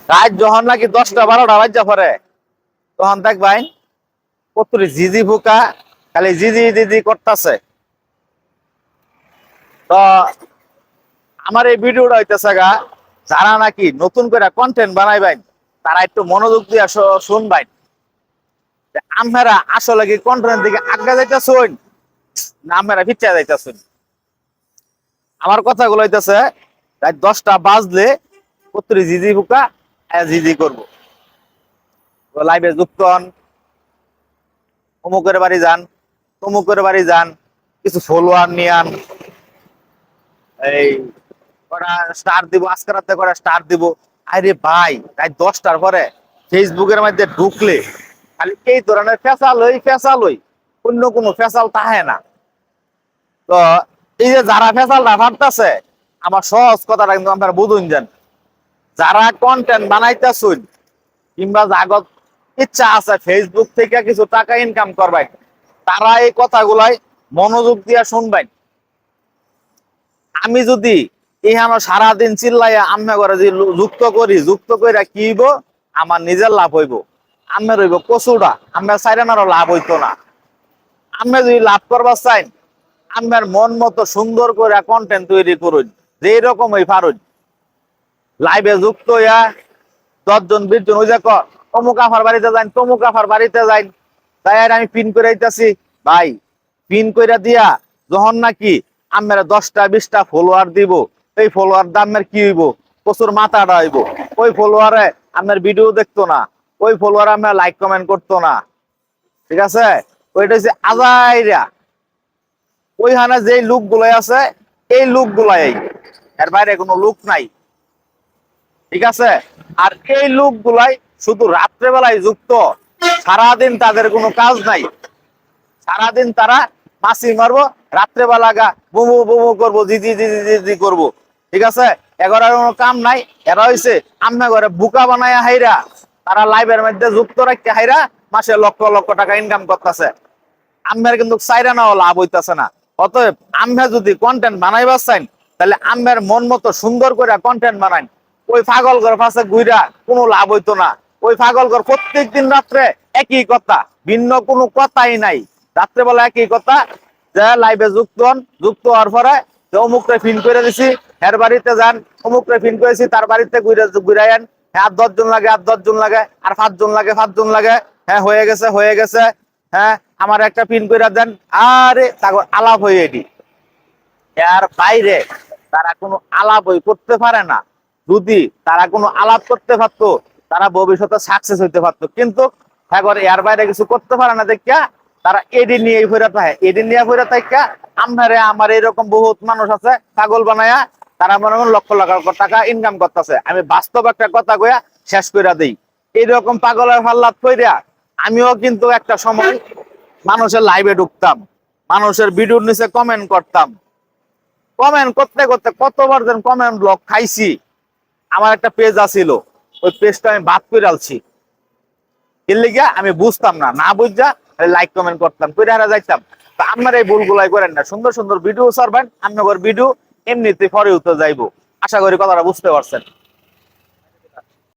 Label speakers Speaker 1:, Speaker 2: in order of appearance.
Speaker 1: রাত যখন নাকি 10টা 12টা বাজা পরে তখন দেখবেন কতরি জিজি ফুকা খালি জিজি জিজি করতেছে। তো আমার এই ভিডিওটা হইতেছে গা, যারা নাকি নতুন করে কন্টেন্ট বানাইবেন তারা একটু মনোযোগ দিয়ে শুনবেন যে আপনারা আসলে কি কন্টেন্ট দিকে আগে যাইতেছেন না আপনারা পিছিয়ে যাইতেছেন। আমার কথাগুলো হইতেছে রাত 10টা বাজলে কতরি জিজি ফুকা জিজি করবো, লাইভে যুক্ত হন, অমুকের বাড়ি যান, তমুকের বাড়ি যান, কিছু ফলোয়ার নিয়ে আন, এই কটা স্টার দিব, আজকে রাতে কটা স্টার দিব। আরে ভাই রাত 10টার পরে ফেসবুকের মধ্যে ঢুকলে খালি এই ধরনের ফেসালই অন্য কোনো ফেসাল তাহে না। তো এই যে যারা ফেসালটা ফাটতেছে, আমার সহজ কথাটা কিন্তু আপনারা বুঝুন যান, যারা কন্টেন্ট বানাইতেছুন কিংবা জাগত ইচ্ছা আছে ফেসবুক থেকে কিছু টাকা ইনকাম করবেন, তারা এই কথাগুলাই মনোযোগ দিয়ে শুনবেন। আমি যদি এখানে সারাদিন চিল্লাইয়া আমনে করে যে যুক্ত কইরা কি হইব, আমার নিজের লাভ হইব, আমের হইব কচুটা, আমার সাইরানারও লাভ হইতো না। আমি যদি লাভ করবার চাই, আমার মন মতো সুন্দর করে কন্টেন্ট তৈরি করুন, যে রকম ওই পারুন, লাইভে যুক্ত হইয়া 10 জন 20 জন ওই যে অমুক আফার বাড়িতে যান, তমুক আফার বাড়িতে যাই, তাই আর আমি পিন করে দিতেছি ভাই। পিন করে দিয়া যখন নাকি আমরা 10টা 20টা ফলোয়ার দিব, এই ফলোয়ার দামের কি হইব, প্রচুর মাথাটা হইব। ওই ফলোয়ারে আপনার ভিডিও দেখতো না, ওই ফলোয়ার আমরা লাইক কমেন্ট করতো না, ঠিক আছে? ওইটা হচ্ছে আজাইরা, ওইখানে যে লুক গুলাই আছে এই লুক গুলাই, এর বাইরে কোনো লুক নাই, ঠিক আছে? আর এই লোক গুলাই শুধু রাত্রেবেলায় যুক্ত, সারাদিন তাদের কোনো কাজ নাই, সারাদিন তারা মাছি মারবো, রাত্রেবেলা গা বুমু বুমু করবো, জিজি জিজি জিজি করবো, ঠিক আছে? এগারোর কোনো কাম নাই। এরা হইছে আমনা ঘরে বুকা বানায় হাইরা, তারা লাইভের মধ্যে যুক্ত রাখতে হাইরা মাসে লক্ষ লক্ষ টাকা ইনকাম করতেছে। আমের কিন্তু চাইরা নাও লাভ হইতেছে না। অতএব আমরা যদি কন্টেন্ট বানাইবার চাই, তাহলে আমের মন মতো সুন্দর করে কন্টেন্ট বানাই। ওই পাগল ঘর পাশে ঘুরা কোনো লাভ হইতো না। ওই পাগল ঘর প্রত্যেক দিন রাত্রে একই কথা, ভিন্ন কোনো কথাই নাই। রাত্রেবেলা একই কথা, যে লাইভে যুক্ত হন, যুক্ত হওয়ার পরে অমুকরে ফিন করে দিছি, এর বাড়িতে যান, অমুকরে ফিন করেছি, তার বাড়িতে ঘুরাইন, হ্যাঁ 10 জন লাগে, আর 10 জন লাগে, আর 5 জন লাগে, 5 জন লাগে, হ্যাঁ হয়ে গেছে হয়ে গেছে, হ্যাঁ আমার একটা পিন করে দেন। আরে তারপর আলাপ হয়ে এটি, এর বাইরে তারা কোনো আলাপ করতে পারে না। যদি তারা কোনো আলাপ করতে পারতো, তারা ভবিষ্যতে সাকসেস হইতে পারতো, কিন্তু এখন এর বাইরে কিছু করতে পারে না দেখা তারা এডি নিয়ে ফেরা থাকে, এডি নিয়ে ফেরা থাকে। আমারে আমার এরকম বহুত মানুষ আছে পাগল বানায়া, তারা মনে করেন লক্ষ লক্ষ টাকা ইনকাম করতেছে। আমি বাস্তব একটা কথা কইয়া শেষ কইরা দেই, এইরকম পাগলের ফাল্লাত কইরা আমিও কিন্তু একটা সময় মানুষের লাইভে ঢুকতাম, মানুষের ভিডিওর নিচে কমেন্ট করতাম, কমেন্ট করতে করতে কতবার যেন কমেন্ট ব্লক খাইছি। আমার একটা পেজ আছিল, ওই পেজটা আমি বাদ করে আলছি, এর লিগা আমি বুঝতাম না, না বুঝা লাইক কমেন্ট করতাম, করে হারা যাইতাম। তা আমার এই ভুলগুলাই করেন না, সুন্দর সুন্দর ভিডিও ছাড়বেন, আপনার ভিডিও এমনিতে পরে উঠে যাইবো। আশা করি কথাটা বুঝতে পারছেন।